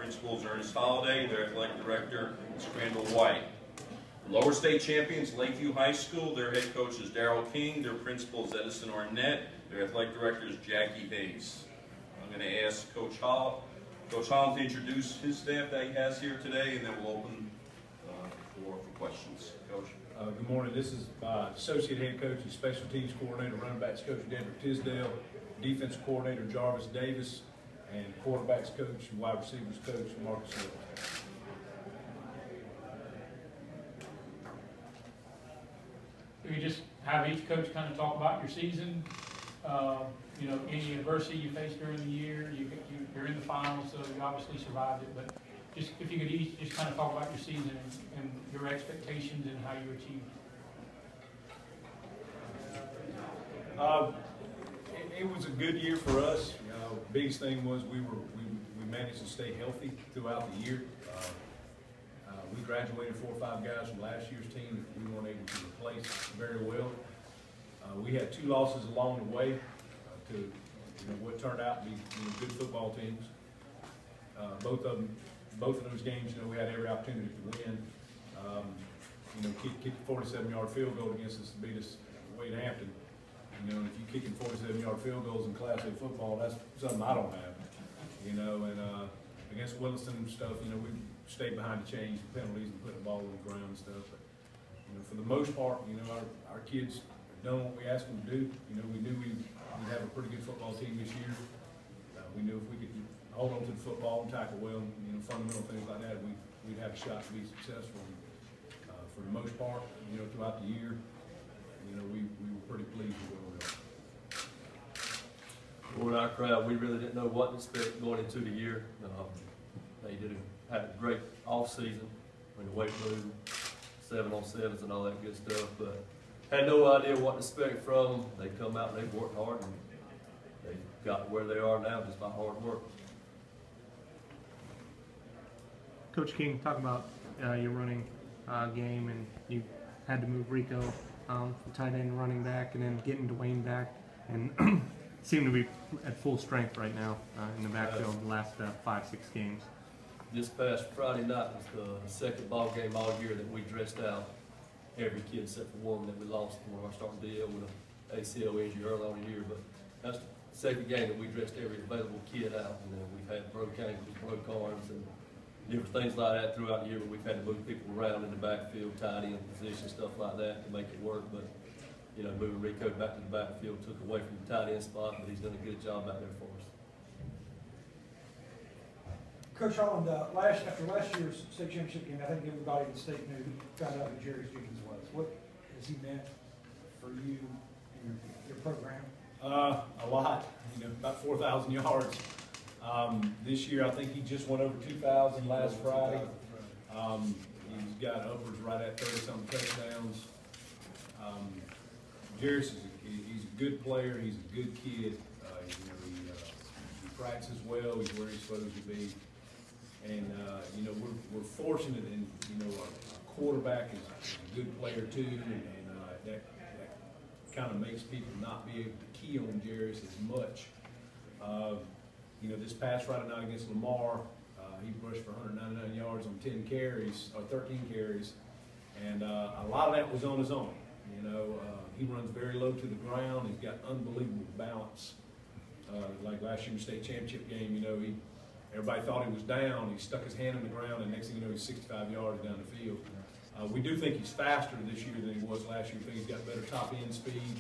principal is Ernest Holliday. Their athletic director is Crandall White. Lower state champions, Lakeview High School. Their head coach is Daryl King. Their principal is Edison Arnett. Their athletic director is Jackie Hayes. I'm going to ask Coach Holland to introduce his staff that he has here today, and then we'll open the floor for questions. Coach. Good morning. This is Associate Head Coach and Special Teams Coordinator, Running Backs Coach Dedrick Tisdale, Defensive Coordinator Jarvis Davis, and Quarterbacks Coach and Wide Receivers Coach Marcus Hill. We just have each coach kind of talk about your season, you know, any adversity you faced during the year. You're in the finals, so you obviously survived it, but just if you could each just kind of talk about your season and your expectations and how you achieved it. It was a good year for us. Biggest thing was we managed to stay healthy throughout the year. We graduated 4 or 5 guys from last year's team that we weren't able to replace very well. We had 2 losses along the way to what turned out to be good football teams. Both of those games, we had every opportunity to win. Kicked a 47-yard field goal against us to beat us at Wade Hampton. If you're kicking 47-yard field goals in Class A football, that's something I don't have. And against Williston and stuff, we stayed behind the chains, penalties, and put the ball on the ground and stuff. But for the most part, our kids have done what we asked them to do. We knew we'd have a pretty good football team this year. We knew if we could hold on to the football and tackle well, fundamental things like that, we'd have a shot to be successful. For the most part, throughout the year, we were pretty pleased with where we were. For our crowd, we really didn't know what to expect going into the year. They had a great off season when the weight room, 7-on-7s and all that good stuff, but had no idea what to expect from them. They come out and they've worked hard and they got to where they are now just by hard work. Coach King, talk about your running game, and you had to move Rico from tight end running back and then getting Dwayne back, and seem to be at full strength right now in the backfield the last 5-6 games. This past Friday night was the second ball game all year that we dressed out every kid except for one that we lost in one of our starting DL with an ACL injury early on in the year. But that's the second game that we dressed every available kid out. And we've had broke ankles, broke arms, and different things like that throughout the year. But we've had to move people around in the backfield, tight end position, stuff like that to make it work. But moving Rico back to the backfield took away from the tight end spot, but he's done a good job out there for us. Coach Holland, after last year's state championship game, I think everybody in the state knew, found out who Jerry Jenkins was. What has he meant for you and your program? A lot. About 4,000 yards. This year, I think he just went over 2,000 last Friday. He's got upwards right at 30-something touchdowns. Jerry he's a good player. He's a good kid. He practices well. He's where he's supposed to be. And we're fortunate in our quarterback is a good player too, and that kind of makes people not be able to key on Jerry as much. This past Friday night against Lamar, he rushed for 199 yards on 10 carries or 13 carries, and a lot of that was on his own. He runs very low to the ground. He's got unbelievable balance. Like last year's state championship game, everybody thought he was down. He stuck his hand in the ground, and next thing you know, he's 65 yards down the field. We do think he's faster this year than he was last year. We think he's got better top end speed.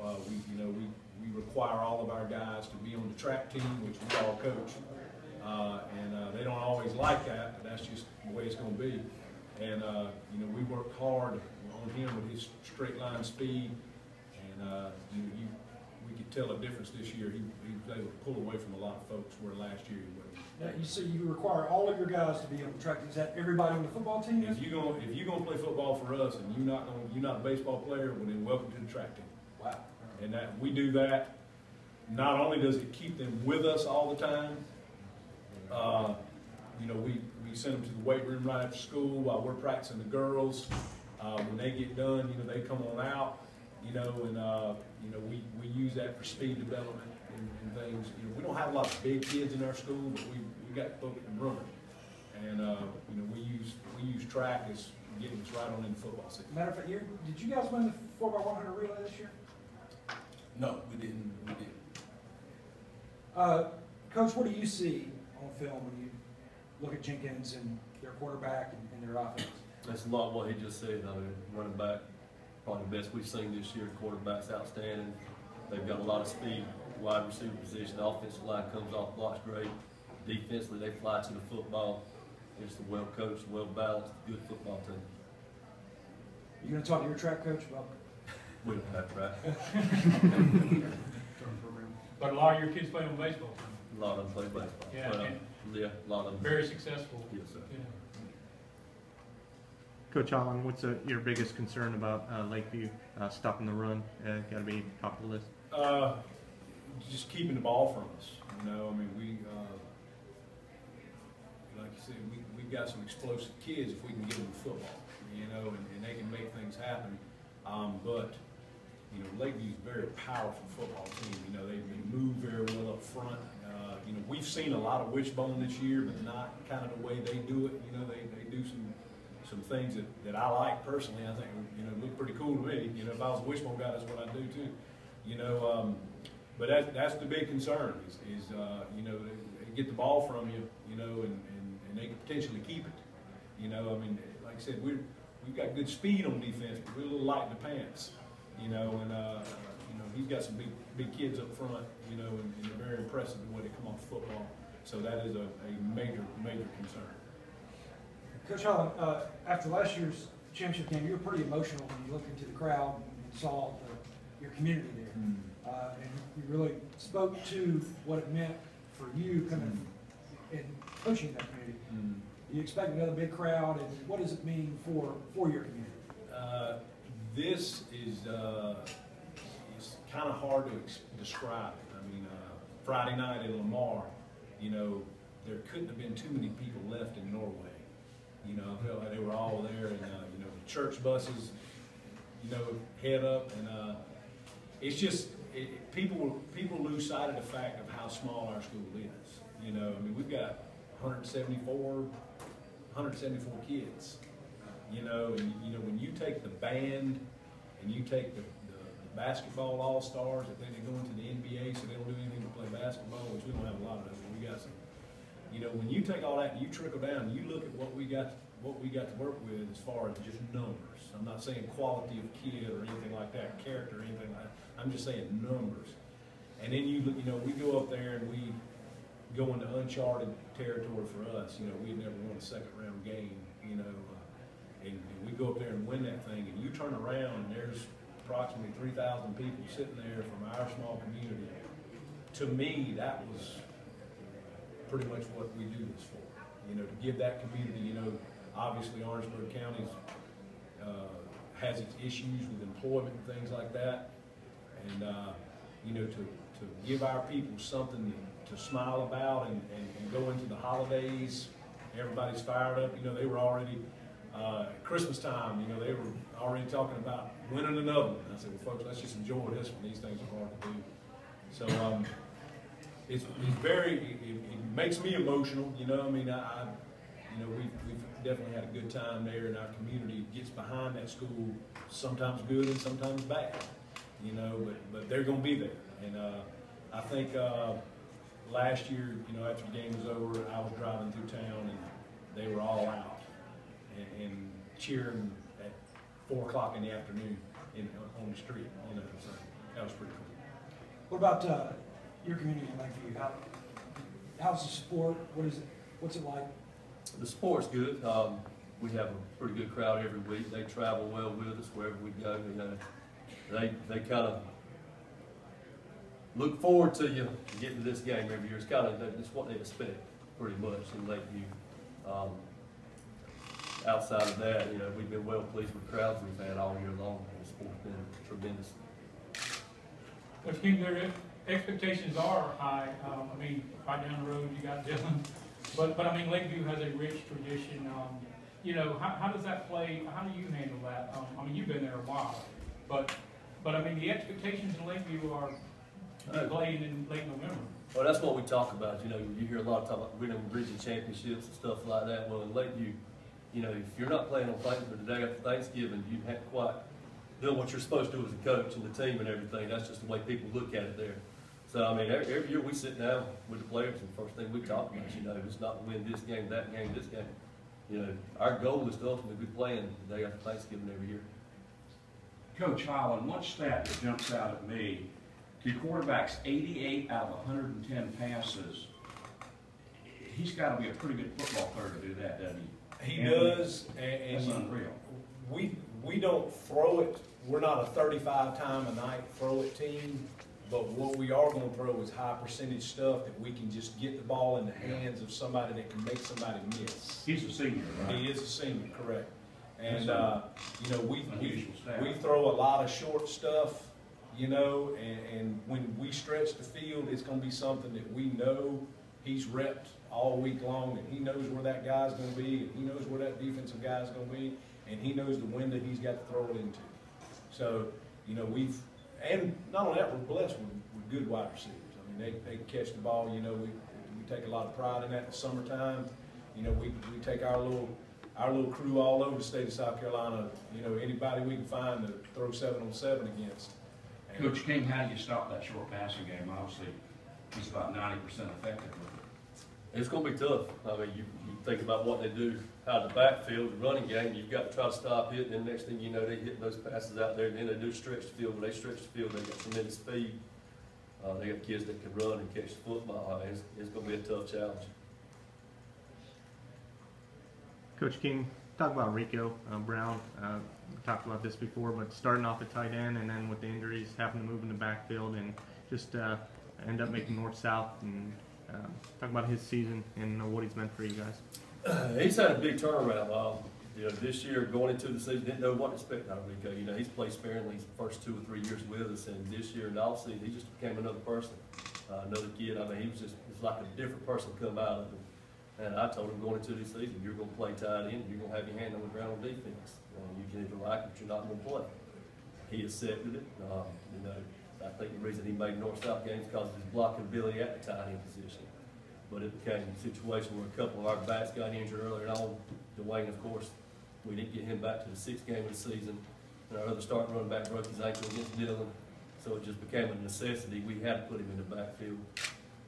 We require all of our guys to be on the track team, which we all coach, and they don't always like that, but that's just the way it's going to be. And we worked hard on him with his straight line speed, and we could tell a difference this year. He was able to pull away from a lot of folks where last year he wasn't. Now, you see, you require all of your guys to be on the track. Is that everybody on the football team? If you're gonna play football for us, and you're not a baseball player, well then welcome to the track team. Wow. And that we do that. Not only does it keep them with us all the time, we send them to the weight room right after school while we're practicing the girls. When they get done, they come on out, and we use that for speed development and things. We don't have a lot of big kids in our school, but we we got folks from running. And, you know, we use track as getting us right on in the football season. Matter of fact, did you guys win the 4x100 relay this year? No, we didn't. Coach, what do you see on film when you look at Jenkins and their quarterback and their offense? That's a lot of what he just said. I mean, running back, probably the best we've seen this year. Quarterback's outstanding. They've got a lot of speed, wide receiver position. The offensive line comes off blocks great. Defensively, they fly to the football. It's a well-coached, well-balanced, good football team. You going to talk to your track coach about? We don't have track. But a lot of your kids play on baseball. A lot of them play baseball. Yeah, Well, and yeah, a lot of them. very successful. Yes, sir. You know. Coach Holland, what's your biggest concern about Lakeview stopping the run? Got to be top of the list. Just keeping the ball from us. You know, I mean, like you said, we've got some explosive kids if we can get them to football, you know, and they can make things happen. But, you know, Lakeview's a very powerful football team. You know, they move very well up front. You know, we've seen a lot of wishbone this year, but not kind of the way they do it. You know, they do some things that I like personally. I think, you know, look pretty cool to me. You know, if I was a wishbone guy, that's what I'd do too. You know, but that's the big concern is you know, they get the ball from you, you know, and they can potentially keep it. You know, I mean, like I said, we've got good speed on defense, but we're a little light in the pants. You know, and you know, he's got some big kids up front. You know, and they're very impressive the way they come off football. So that is a major concern. Coach Holland, after last year's championship game, you were pretty emotional when you looked into the crowd and saw your community there. And you really spoke to what it meant for you kind of in coaching that community. You expect another big crowd, and what does it mean for your community? This is kind of hard to describe it. I mean, Friday night in Lamar, you know, there couldn't have been too many people left in Norway. You know, I felt like they were all there, and you know, the church buses, you know, head up, and it's just people lose sight of the fact of how small our school is. You know, I mean, we've got 174 kids. You know, and you know, when you take the band and you take the basketball all-stars, and then they go into the NBA, so they don't do anything but play basketball, which we don't have a lot of those. We got some. You know, when you take all that and you trickle down, and you look at what we got to work with as far as just numbers. I'm not saying quality of kid or anything like that, character or anything like that. I'm just saying numbers. And then you know, we go up there and we go into uncharted territory for us. You know, we've never won a second-round game. You know, and we go up there and win that thing, and you turn around and there's approximately 3,000 people sitting there from our small community. To me, that was pretty much what we do this for. You know, to give that community, you know, obviously Orangeburg County has its issues with employment and things like that. And, you know, to give our people something to smile about and go into the holidays, everybody's fired up. You know, they were already, Christmas time, you know, they were already talking about winning another one. I said, well, folks, let's just enjoy this one. These things are hard to do. So, it's very, it makes me emotional, you know. I mean, you know, we've definitely had a good time there, and our community gets behind that school, sometimes good and sometimes bad, you know, but they're going to be there. And I think last year, you know, after the game was over, I was driving through town, and they were all out and cheering at 4 o'clock in the afternoon on the street, you know, so that was pretty cool. What about your community in Lakeview? How's the support? What's it like? The sport's good. We have a pretty good crowd every week. They travel well with us wherever we go. You know, they kind of look forward to you getting to this game every year. It's kind of that's what they expect pretty much in Lakeview. Outside of that, you know, we've been well pleased with the crowds we've had all year long. The sport's been tremendous. Coach King, their expectations are high. I mean, right down the road, you got Dylan. But I mean, Lakeview has a rich tradition. You know, how does that play? How do you handle that? I mean, you've been there a while. But I mean, the expectations in Lakeview are playing in late November. Well, that's what we talk about. You know, you hear a lot of talk about winning region championships and stuff like that. Well, in Lakeview, you know, if you're not playing on Thanksgiving, the day after Thanksgiving, you haven't quite done what you're supposed to do as a coach and the team and everything. That's just the way people look at it there. So, I mean, every year we sit down with the players, and the first thing we talk about is, you know, it's not to win this game, that game, this game. You know, our goal is to ultimately be playing the day after Thanksgiving every year. Coach Holland, one stat that jumps out at me, your quarterback's 88 out of 110 passes. He's got to be a pretty good football player to do that, doesn't he? He does, and That's unreal. we don't throw it. We're not a 35-time-a-night throw it team, but what we are going to throw is high percentage stuff that we can just get the ball in the hands of somebody that can make somebody miss. He's a senior, right? He is a senior, correct. And, you know, we throw a lot of short stuff, you know, and when we stretch the field, it's going to be something that we know he's repped all week long, and he knows where that guy's going to be, and he knows where that defensive guy's going to be, and he knows the window he's got to throw it into. So, you know, and not only that, we're blessed with good wide receivers. I mean, they catch the ball, you know, we take a lot of pride in that in the summertime. You know, we take our little crew all over the state of South Carolina, you know, anybody we can find to throw 7-on-7 against. And Coach King, how do you stop that short passing game? Obviously, he's about 90% effective with it. It's going to be tough. I mean, you think about what they do out of the backfield, the running game, you've got to try to stop it, and then the next thing you know, they hit those passes out there, and then they do stretch the field. When they stretch the field, they got tremendous speed. They got kids that can run and catch the football. I mean, it's going to be a tough challenge. Coach King, talk about Rico Brown. We talked about this before, but starting off at tight end and then with the injuries, having to move in the backfield and just end up making north-south, and talk about his season and what he's meant for you guys. He's had a big turnaround. You know, this year going into the season, didn't know what to expect out of Rico. You know, he's played sparingly his first 2 or 3 years with us, and this year in the offseason, he just became another person, another kid. I mean, he was like a different person come out of him. And I told him going into this season, you're going to play tight end, you're going to have your hand on the ground on defense. You can either like it, but you're not going to play. He accepted it. You know, I think the reason he made north-south games because of his blocking ability at the tight end position. But it became a situation where a couple of our backs got injured earlier on. Dwayne, of course, we didn't get him back to the 6th game of the season. And our other starting running back broke his ankle against Dillon. So it just became a necessity. We had to put him in the backfield.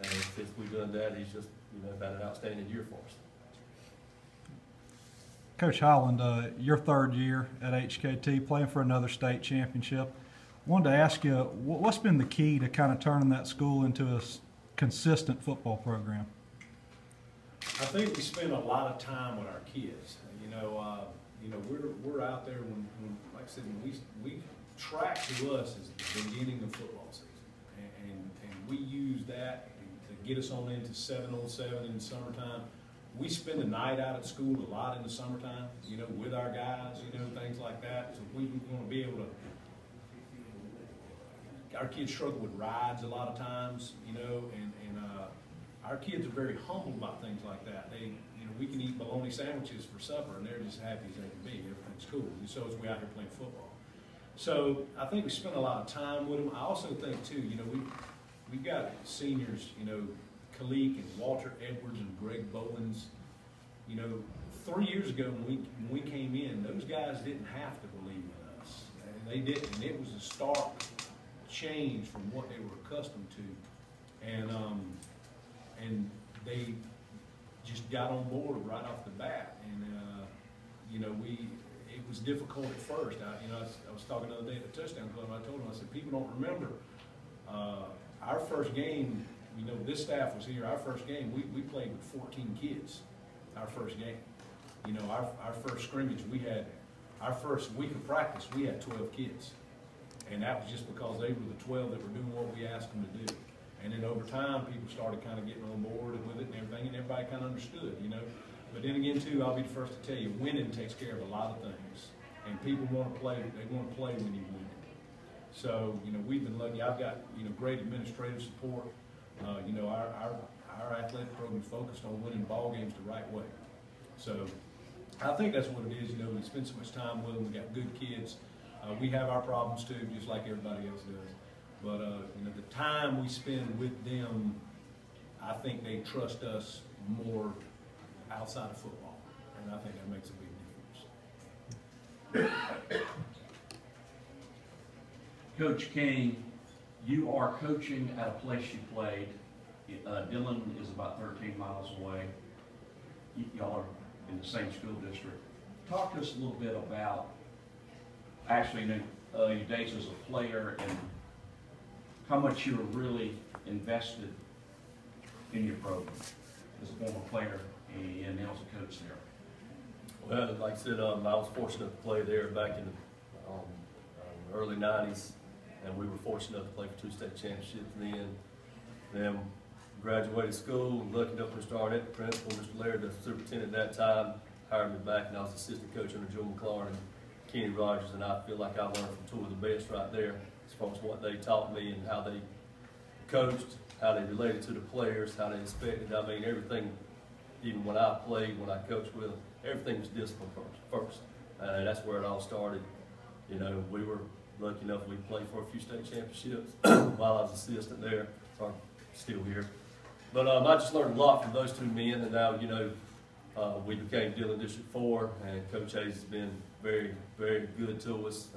And since we've done that, he's just, you know, had an outstanding year for us. Coach Holland, your 3rd year at HKT, playing for another state championship. Wanted to ask you, what's been the key to kind of turning that school into a consistent football program? I think we spend a lot of time with our kids. You know, we're out there when like I said, when we track to us is the beginning of football season, and we use that to get us on into 7-on-7 in the summertime. We spend the night out at school a lot in the summertime, you know, with our guys, you know, things like that. So we want to be able to. Our kids struggle with rides a lot of times, you know, and our kids are very humble about things like that. You know, we can eat bologna sandwiches for supper, and they're just happy as they can be. Everything's cool, and so is we out here playing football. So I think we spend a lot of time with them. I also think too, you know, we've got seniors, you know, Kalik and Walter Edwards and Greg Bowens. You know, 3 years ago when we came in, those guys didn't have to believe in us, and they didn't. And it was a stark change from what they were accustomed to, and they just got on board right off the bat. And you know, it was difficult at first. I was talking the other day at the touchdown club, and I told them, I said, people don't remember our first game. You know, this staff was here. Our first game, we played with 14 kids. Our first game. You know, our first scrimmage, we had our first week of practice, we had 12 kids. And that was just because they were the 12 that were doing what we asked them to do. And then over time, people started kind of getting on board with it and everything, and everybody kind of understood, you know. But then again, too, I'll be the first to tell you, winning takes care of a lot of things. And people want to play, they want to play when you win. So, you know, we've been lucky. I've got, you know, great administrative support. You know, our athletic program is focused on winning ball games the right way. So I think that's what it is. You know, we spend so much time with them. We got good kids. We have our problems too, just like everybody else does. But you know, the time we spend with them I think they trust us more outside of football, and I think that makes a big difference. Coach King, you are coaching at a place you played. Dillon is about 13 miles away. Y'all are in the same school district. Talk to us a little bit about actually your days as a player and how much you were really invested in your program as a former player and now as a coach there. Well, like I said, I was fortunate to play there back in the early 90s, and we were fortunate enough to play for 2 state championships then graduated school, and lucky enough to start at the principal. Mr. Laird, the superintendent at that time, hired me back, and I was assistant coach under Joe McLaurin and Kenny Rogers, and I feel like I learned from 2 of the best right there as far as what they taught me and how they coached, how they related to the players, how they expected. I mean, everything, even when I played, when I coached with them, everything was discipline first. And that's where it all started. You know, we were lucky enough we played for a few state championships while I was assistant there, or still here. But I just learned a lot from those 2 men, and now, you know, we became Dillon District 4, and Coach Hayes has been very, very good to us.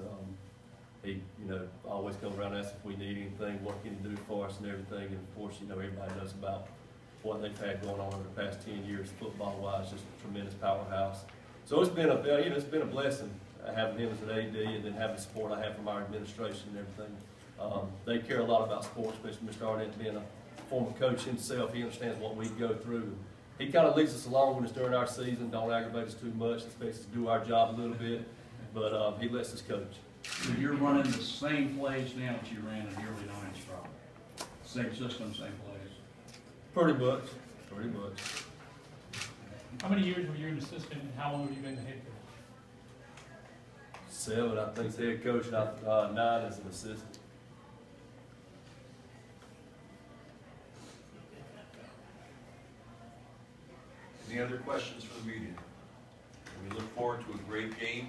He, you know, always come around and ask if we need anything, what can he do for us and everything. And of course, you know, everybody knows about what they've had going on over the past 10 years, football-wise, just a tremendous powerhouse. So it's been it's been a blessing having him as an AD, and then having the support I have from our administration and everything. They care a lot about sports, especially Mr. Arnett being a former coach himself. He understands what we go through. He kind of leads us along when it's during our season, don't aggravate us too much, expects us to do our job a little bit, but he lets us coach. So you're running the same plays now that you ran in the early 90s, probably? Same system, same plays? Pretty much, pretty much. How many years were you an assistant, and how long have you been the head coach? 7, I think, as head coach, and 9 as an assistant. Any other questions for the media? We look forward to a great game,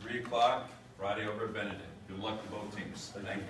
3 o'clock, Friday over at Benedict. Good luck to both teams. Thank you.